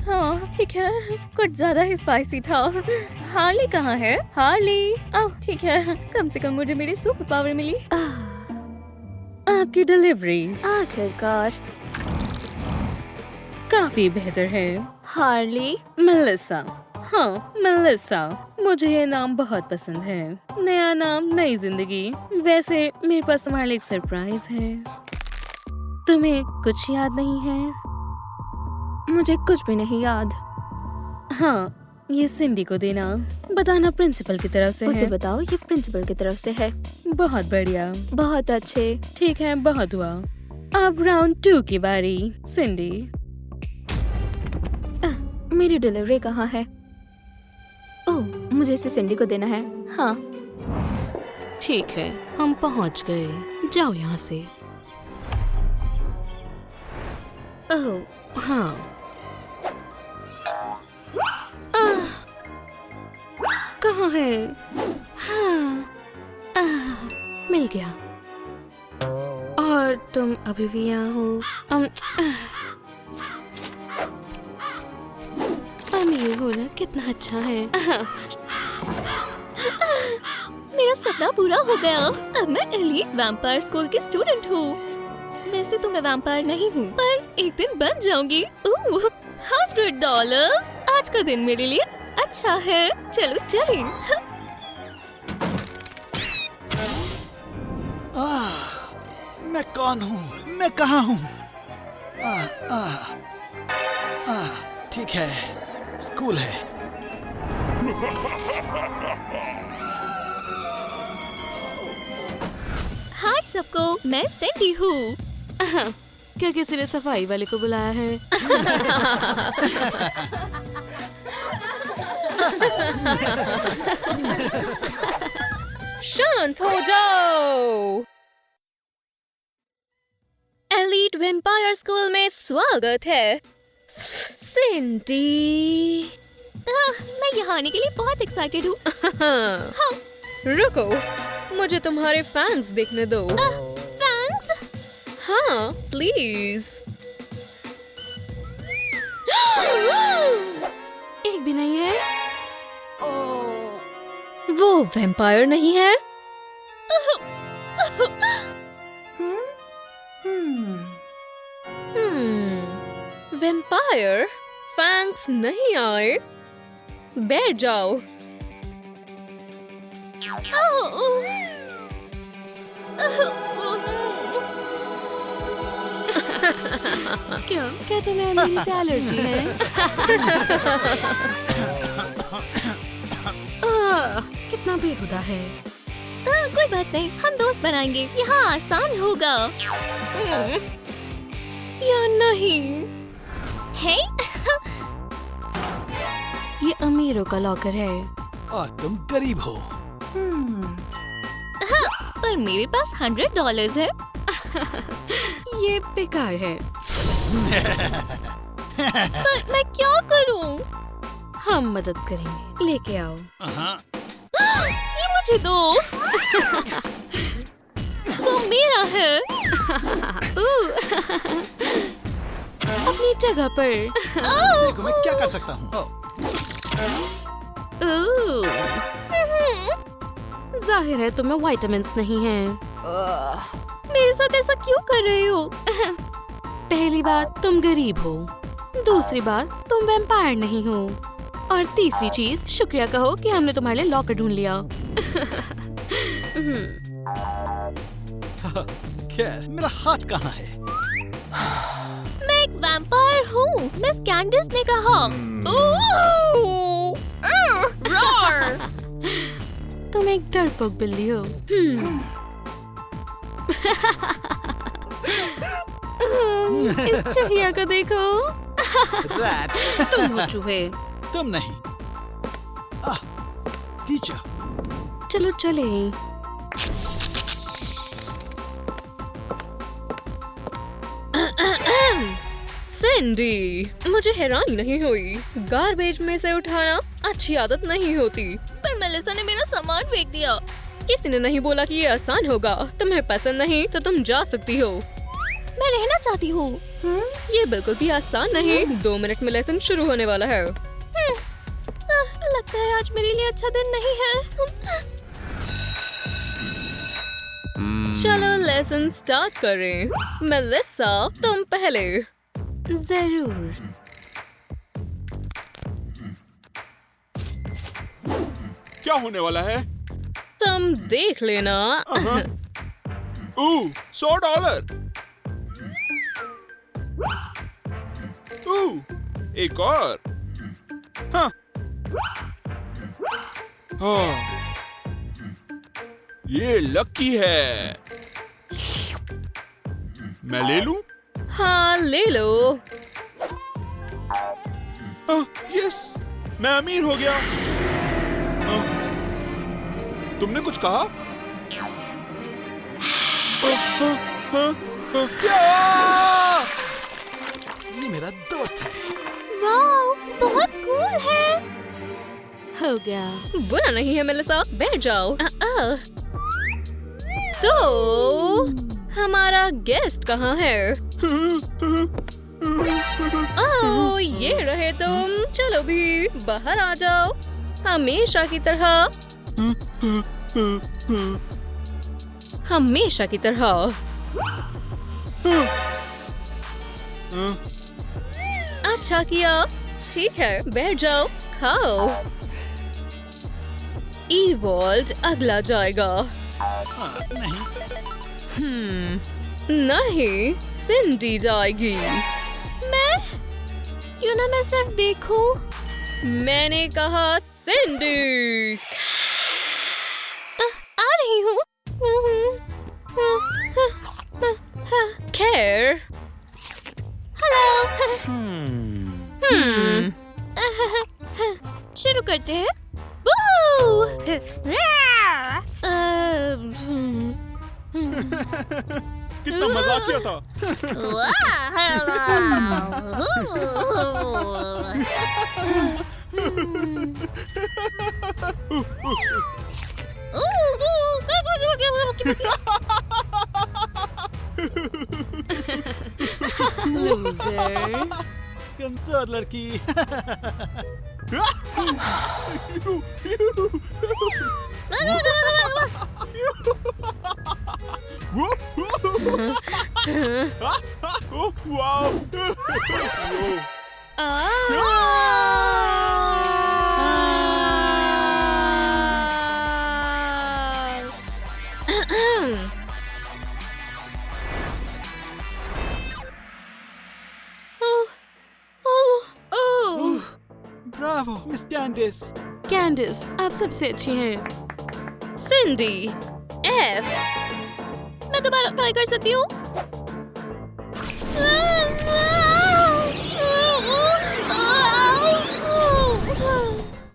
हाँ, ठीक है, कुछ ज्यादा ही स्पाइसी था। हार्ली कहाँ है? हार्ली। ओह, ठीक है, कम से कम मुझे मेरी सुपर पावर मिली। आपकी डिलीवरी आखिरकार। काफी बेहतर है। हार्ली। मेलिसा। हाँ, मेलिसा। मुझे ये नाम बहुत पसंद है। नया नाम, नई जिंदगी। वैसे मेरे पास तुम्हारे लिए एक सरप्राइज है। तुम्हें कुछ याद नहीं है? मुझे कुछ भी नहीं याद। हाँ, ये सिंडी को देना। बताना प्रिंसिपल की तरफ से उसे है। बताओ ये प्रिंसिपल की तरफ से है। बहुत बढ़िया। बहुत अच्छे। ठीक है, बहुत हुआ। अब राउंड 2 की बारी। सिंडी। मेरी डिलीवरी कहाँ है? ओह, मुझे इसे सिंडी को देना है। हाँ। ठीक है, हम पहुंच गए। जाओ यहाँ से। ओह हाँ। कहाँ है? हाँ, मिल गया। और तुम अभी भी यहाँ हो? अमीर होना कितना अच्छा है। मेरा सपना पूरा हो गया। अब मैं एलीट वैम्पायर स्कूल की स्टूडेंट हूँ। वैसे तो मैं वैम्पायर नहीं हूँ, पर एक दिन बन जाऊंगी। $100। आज का दिन मेरे लिए अच्छा है। चलो चलें। मैं कौन हूँ? मैं कहाँ हूँ? ठीक है, स्कूल है। हाय सबको, मैं सैंडी हूँ। क्या किसी ने सफाई वाले को बुलाया है? शांत हो जाओ। एलीट वैम्पायर स्कूल में स्वागत है। सिंडी। मैं यहाँ आने के लिए बहुत एक्साइटेड हूँ। रुको, मुझे तुम्हारे फैंस देखने दो। थैंक्स। हाँ, प्लीज। एक भी नहीं है। वो वैम्पायर नहीं है। वैम्पायर फैंक्स नहीं आए। बैठ जाओ। क्या तुम्हें मेरी से एलर्जी है? कितना बेहुदा है। कोई बात नहीं, हम दोस्त बनाएंगे। यहाँ आसान होगा। या नहीं? है? ये अमीरों का लॉकर है। और तुम गरीब हो। पर मेरे पास $100 है। ये बेकार है। पर मैं क्या करूं? हम मदद करेंगे। लेके आओ। ये मुझे दो। वो मेरा है। अपनी जगह पर। देखो मैं क्या कर सकता हूँ। जाहिर है तुम्हें विटामिन्स नहीं हैं। मेरे साथ ऐसा क्यों कर रहे हो? पहली बात, तुम गरीब हो। दूसरी बात, तुम वैम्पायर नहीं हो। और तीसरी चीज, शुक्रिया कहो कि हमने तुम्हारे लिए लॉकर ढूंढ लिया। खैर, मेरा हाथ कहाँ है? मैं एक वैम्पायर हूँ। मिस कैंडिस ने कहा। तुम एक डरपोक बिल्ली हो। इस चूहिया को देखो। रैट। तुम हो चूहे। तुम नहीं। टीचर। चलो चले। सैंडी, मुझे हैरानी नहीं हुई। गार्बेज में से उठाना अच्छी आदत नहीं होती। पर मेलिसा ने मेरा सामान फेंक दिया। किसी ने नहीं बोला कि ये आसान होगा। तुम्हें पसंद नहीं तो तुम जा सकती हो। मैं रहना चाहती हूँ। ये बिल्कुल भी आसान नहीं। 2 मिनट में लेसन शुरू होने वाला है। लगता है आज मेरे लिए अच्छा दिन नहीं है। चलो लेसन स्टार्ट करें। मेलिसा, तुम पहले। जरूर। क्या होने वाला है? तुम देख लेना। $100। एक और। हाँ। ये लकी है। मैं ले लूं? हाँ, ले लो। यस, मैं अमीर हो गया। तुमने कुछ कहा? ये मेरा दोस्त है। वाओ, बहुत कूल है। हो गया। बुरा नहीं है मेलिसा, बैठ जाओ। तो हमारा गेस्ट कहाँ है? ओह, ये रहे तुम। चलो भी बाहर आ जाओ, हमेशा की तरह। हमेशा की तरह। अच्छा किया। ठीक है, बैठ जाओ, खाओ। ईवॉल्ड अगला जाएगा। नहीं, सिंडी जाएगी। क्यों ना मैं सिर्फ देखूं? मैंने कहा सिंडी। आ रही हूँ। खैर, शुरू करते हैं। कितना मजाकिया था। कमजोर लड़की। Bravo miss कैंडिस। कैंडिस, आप सबसे अच्छी हैं। सिंडी। एफ। मैं दोबारा ट्राई कर सकती हूँ?